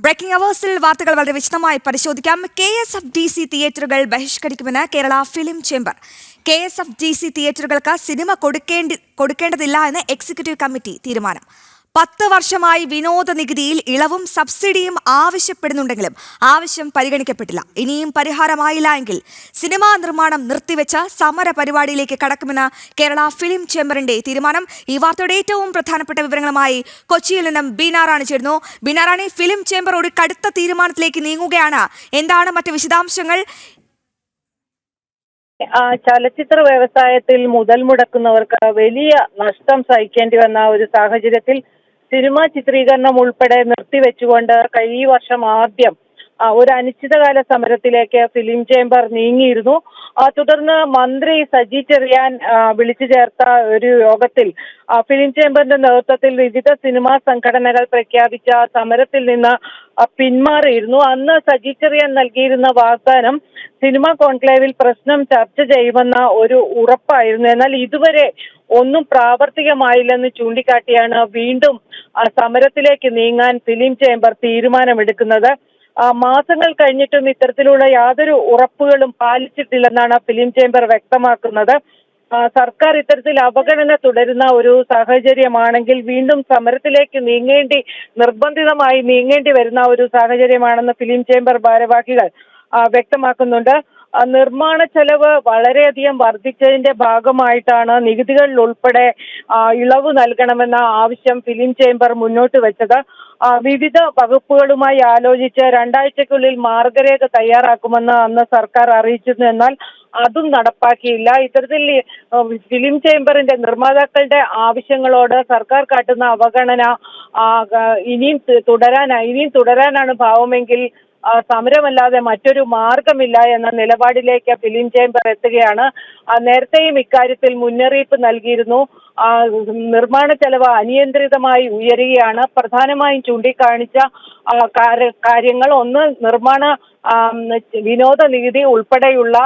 Breaking അവേഴ്സിൽ വാർത്തകൾ വളരെ വിശദമായി പരിശോധിക്കാം. KSFDC തിയേറ്ററുകൾ ബഹിഷ്കരിക്കുമെന്ന് കേരള ഫിലിം ചേംബർ. KSFDC തിയേറ്ററുകൾക്ക് സിനിമ കൊടുക്കേണ്ടതില്ല എന്ന് എക്സിക്യൂട്ടീവ് കമ്മിറ്റി തീരുമാനം. 10 വർഷമായി വിനോദ നികുതിയിൽ ഇളവും സബ്സിഡിയും ആവശ്യപ്പെടുന്നുണ്ടെങ്കിലും ആവശ്യം പരിഗണിക്കപ്പെട്ടില്ല. ഇനിയും പരിഹാരമായില്ല എങ്കിൽ സിനിമാ നിർമ്മാണം നിർത്തിവെച്ച സമര പരിപാടിയിലേക്ക് കടക്കുമെന്ന് കേരള ഫിലിം ചേംബറിന്റെ തീരുമാനം. ഈ വാർത്തയുടെ ഏറ്റവും പ്രധാനപ്പെട്ട വിവരങ്ങളുമായി കൊച്ചിയിൽ നിന്നും ബീനാറാണി ചേരുന്നു. ബീനാറാണി, ഫിലിം ചേംബർ ഒരു കടുത്ത തീരുമാനത്തിലേക്ക് നീങ്ങുകയാണ്. എന്താണ് മറ്റ് വിശദാംശങ്ങൾ? ചലച്ചിത്ര വ്യവസായത്തിൽ മുതൽ മുടക്കുന്നവർക്ക് വലിയ നഷ്ടം സഹിക്കേണ്ടി വന്ന ഒരു സാഹചര്യത്തിൽ സിനിമാ ചിത്രീകരണം ഉൾപ്പെടെ നിർത്തിവെച്ചുകൊണ്ട് ഈ വർഷം ആദ്യം ഒരു അനിശ്ചിതകാല സമരത്തിലേക്ക് ഫിലിം ചേംബർ നീങ്ങിയിരുന്നു. തുടർന്ന് മന്ത്രി സജി ചെറിയാൻ വിളിച്ചു ചേർത്ത ഒരു യോഗത്തിൽ ഫിലിം ചേംബറിന്റെ നേതൃത്വത്തിൽ വിവിധ സിനിമാ സംഘടനകൾ പ്രഖ്യാപിച്ച സമരത്തിൽ നിന്ന് പിന്മാറിയിരുന്നു. അന്ന് സജി ചെറിയാൻ നൽകിയിരുന്ന വാഗ്ദാനം സിനിമാ കോൺക്ലേവിൽ പ്രശ്നം ചർച്ച ചെയ്യുമെന്ന ഒരു ഉറപ്പായിരുന്നു. എന്നാൽ ഇതുവരെ ഒന്നും പ്രാവർത്തികമായില്ലെന്ന് ചൂണ്ടിക്കാട്ടിയാണ് വീണ്ടും സമരത്തിലേക്ക് നീങ്ങാൻ ഫിലിം ചേംബർ തീരുമാനമെടുക്കുന്നത്. മാസങ്ങൾ കഴിഞ്ഞിട്ടും ഇത്തരത്തിലുള്ള യാതൊരു ഉറപ്പുകളും പാലിച്ചിട്ടില്ലെന്നാണ് ഫിലിം ചേംബർ വ്യക്തമാക്കുന്നത്. സർക്കാർ ഇത്തരത്തിൽ അവഗണന തുടരുന്ന ഒരു സാഹചര്യമാണെങ്കിൽ വീണ്ടും സമരത്തിലേക്ക് നിർബന്ധിതമായി നീങ്ങേണ്ടി വരുന്ന ഒരു സാഹചര്യമാണെന്ന് ഫിലിം ചേംബർ ഭാരവാഹികൾ വ്യക്തമാക്കുന്നുണ്ട്. നിർമ്മാണ ചെലവ് വളരെയധികം വർദ്ധിച്ചതിന്റെ ഭാഗമായിട്ടാണ് നികുതികളിൽ ഉൾപ്പെടെ ഇളവ് നൽകണമെന്ന ആവശ്യം ഫിലിം ചേംബർ മുന്നോട്ട് വെച്ചത്. വിവിധ വകുപ്പുകളുമായി ആലോചിച്ച് 2 ആഴ്ചയ്ക്കുള്ളിൽ മാർഗരേഖ തയ്യാറാക്കുമെന്ന് അന്ന് സർക്കാർ അറിയിച്ചിരുന്നു. എന്നാൽ അതും നടപ്പാക്കിയില്ല. ഇത്തരത്തിൽ ഫിലിം ചേംബറിന്റെ നിർമ്മാതാക്കളുടെ ആവശ്യങ്ങളോട് സർക്കാർ കാട്ടുന്ന അവഗണന ഇനിയും തുടരാനാണ് ഭാവമെങ്കിൽ സമരമല്ലാതെ മറ്റൊരു മാർഗമില്ല എന്ന നിലപാടിലേക്ക് ഫിലിം ചേംബർ എത്തുകയാണ്. നേരത്തെയും ഇക്കാര്യത്തിൽ മുന്നറിയിപ്പ് നൽകിയിരുന്നു. നിർമ്മാണ ചെലവ് അനിയന്ത്രിതമായി ഉയരുകയാണ്. പ്രധാനമായും ചൂണ്ടിക്കാണിച്ച കാര്യങ്ങൾ ഒന്ന്, വിനോദ നികുതി ഉൾപ്പെടെയുള്ള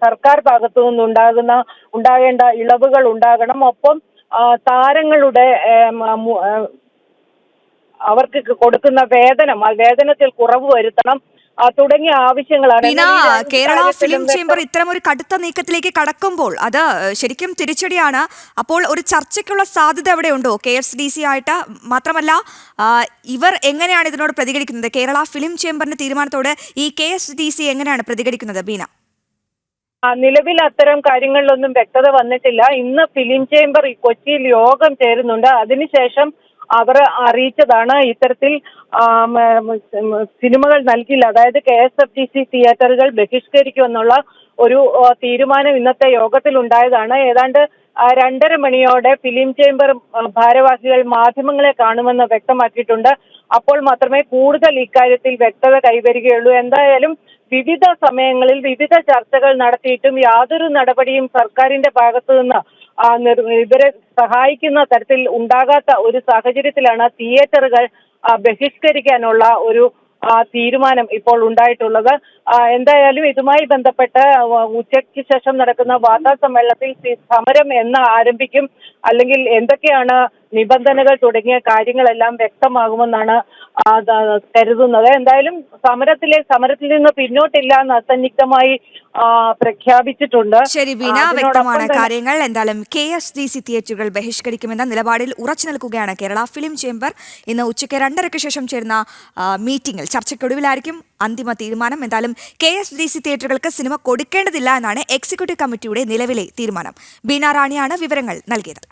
സർക്കാർ ഭാഗത്തു ഉണ്ടാകേണ്ട ഇളവുകൾ ഉണ്ടാകണം. ഒപ്പം താരങ്ങളുടെ അവർക്ക് കൊടുക്കുന്ന വേതനത്തിൽ കുറവ് വരുത്തണം തുടങ്ങിയ ആവശ്യങ്ങളാണ്. കേരള ഫിലിം ചേംബർ ഇത്തരം ഒരു കടുത്ത നീക്കത്തിലേക്ക് കടക്കുമ്പോൾ അത് ശരിക്കും തിരിച്ചടിയാണ്. അപ്പോൾ ഒരു ചർച്ചയ്ക്കുള്ള സാധ്യത എവിടെ ഉണ്ടോ KSFDC ആയിട്ട്? മാത്രമല്ല, ഇവർ എങ്ങനെയാണ് ഇതിനോട് പ്രതികരിക്കുന്നത്? കേരള ഫിലിം ചേംബറിന്റെ തീരുമാനത്തോട് ഈ KSFDC എങ്ങനെയാണ് പ്രതികരിക്കുന്നത്? ബീന, നിലവിൽ അത്തരം കാര്യങ്ങളിലൊന്നും വ്യക്തത വന്നിട്ടില്ല. ഇന്ന് ഫിലിം ചേംബർ കൊച്ചിയിൽ യോഗം ചേരുന്നുണ്ട്. അതിനുശേഷം അവർ അറിയിച്ചതാണ് ഇത്തരത്തിൽ സിനിമകൾ നൽകില്ല, അതായത് KSFDC തിയേറ്ററുകൾ ബഹിഷ്കരിക്കുമെന്നുള്ള ഒരു തീരുമാനം ഇന്നത്തെ യോഗത്തിൽ ഉണ്ടായതാണ്. ഏതാണ്ട് 2:30 മണിയോടെ ഫിലിം ചേംബർ ഭാരവാഹികൾ മാധ്യമങ്ങളെ കാണുമെന്ന് വ്യക്തമാക്കിയിട്ടുണ്ട്. അപ്പോൾ മാത്രമേ കൂടുതൽ ഇക്കാര്യത്തിൽ വ്യക്തത കൈവരികയുള്ളൂ. എന്തായാലും വിവിധ സമയങ്ങളിൽ വിവിധ ചർച്ചകൾ നടത്തിയിട്ടും യാതൊരു നടപടിയും സർക്കാരിന്റെ ഭാഗത്തു നിന്ന് ഇവരെ സഹായിക്കുന്ന തരത്തിൽ ഉണ്ടാകാത്ത ഒരു സാഹചര്യത്തിലാണ് തിയേറ്ററുകൾ ബഹിഷ്കരിക്കാനുള്ള ഒരു തീരുമാനം ഇപ്പോൾ ഉണ്ടായിട്ടുള്ളത്. എന്തായാലും ഇതുമായി ബന്ധപ്പെട്ട് ഉച്ചയ്ക്ക് ശേഷം നടക്കുന്ന വാർത്താ സമ്മേളനത്തിൽ സമരം എന്ന് ആരംഭിക്കും, അല്ലെങ്കിൽ എന്തൊക്കെയാണ് നിബന്ധനകൾ തുടങ്ങിയ കാര്യങ്ങളെല്ലാം വ്യക്തമാകുമെന്നാണ് കരുതുന്നത്. എന്തായാലും സമരത്തിൽ നിന്ന് പിന്നോട്ടില്ല എന്ന് അസന്നിഗ്ധമായി പ്രഖ്യാപിച്ചിട്ടുണ്ട്. ശരി ബീന, വ്യക്തമാണ് കാര്യങ്ങൾ. എന്തായാലും KSFDC തിയേറ്ററുകൾ ബഹിഷ്കരിക്കുമെന്ന നിലപാടിൽ ഉറച്ചു നിൽക്കുകയാണ് കേരള ഫിലിം ചേംബർ. ഇന്ന് ഉച്ചയ്ക്ക് 2:30 ശേഷം ചേരുന്ന മീറ്റിംഗിൽ ചർച്ചയ്ക്കൊടുവിലായിരിക്കും അന്തിമ തീരുമാനം. എന്തായാലും KSFDC തിയേറ്ററുകൾക്ക് സിനിമ കൊടുക്കേണ്ടതില്ല എന്നാണ് എക്സിക്യൂട്ടീവ് കമ്മിറ്റിയുടെ നിലവിലെ തീരുമാനം. ബീന റാണിയാണ് വിവരങ്ങൾ നൽകിയത്.